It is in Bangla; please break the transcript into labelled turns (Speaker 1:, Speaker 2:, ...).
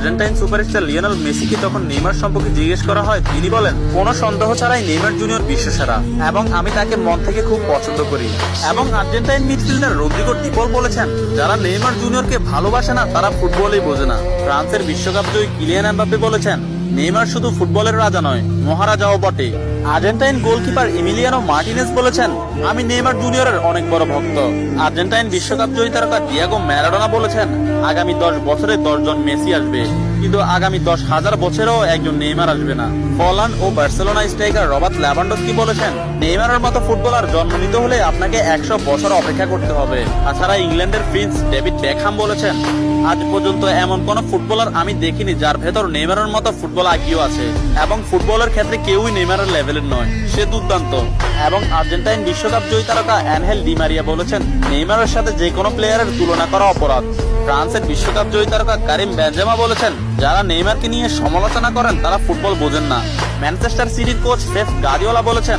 Speaker 1: আর্জেন্টাইন সুপারস্টার লিওনেল মেসিকে তখন নেইমার সম্পর্কে জিজ্ঞেস করা হয়, তিনি বলেন, কোনো সন্দেহ ছাড়াই নেইমার জুনিয়র বিশ্বসেরা এবং আমি তাকে মন থেকে খুব পছন্দ করি। এবং আর্জেন্টাইন মিডফিল্ডার রদ্রিগো ডি পল বলেছেন, যারা নেইমার জুনিয়রকে ভালোবাসে না তারা ফুটবলই বোঝে না। ফ্রান্সের বিশ্বকাপ জয়ী কিলিয়ান এমবাপ্পে বলেছেন, নেইমার শুধু ফুটবলের রাজা নয়, মহারাজাও বটে। আর্জেন্টাইন গোলকিপার এমিলিয়ানো মার্টিনেজ বলেছেন, আমি নেইমার জুনিয়রের অনেক বড় ভক্ত। আর্জেন্টাইন বিশ্বকাপ জয়ী তারকা ডিয়েগো ম্যারাডোনা বলেছেন, আগামী 10 বছরে 10 জন মেসি আসবে, কিন্তু আগামী 10,000 বছরেও একজন নেইমার আসবে না। হল্যান্ড ও বার্সেলোনা স্ট্রাইকার রবার্ট লেভানডস্কি বলেছেন, নেইমারের মতো ফুটবলার জন্ম নিতে হলে আপনাকে 100 বছর অপেক্ষা করতে হবে। তাছাড়া ইংল্যান্ডের প্রিন্স ডেভিড বেকহাম বলেছেন, আজ পর্যন্ত এমন কোন ফুটবলার আমি দেখিনি যার ভেতর নেইমারের মতো ফুটবল আইকিউ আছে, এবং ফুটবলের ক্ষেত্রে কেউই নেইমারের লেভেলের নয়, সে দুর্দান্ত। এবং আর্জেন্টাইন বিশ্বকাপ জয়ী তারকা অ্যানহেল ডি মারিয়া বলেছেন, নেইমারের সাথে যে কোনো প্লেয়ারের তুলনা করা অপরাধ। ফ্রান্সের বিশ্বকাপ জয়ী তারকা কারিম বেনজেমা বলেছেন, যারা নেইমারকে নিয়ে সমালোচনা করেন তারা ফুটবল বোঝেন না। ম্যানচেস্টার সিটির কোচ পেপ গার্দিওলা বলেছেন,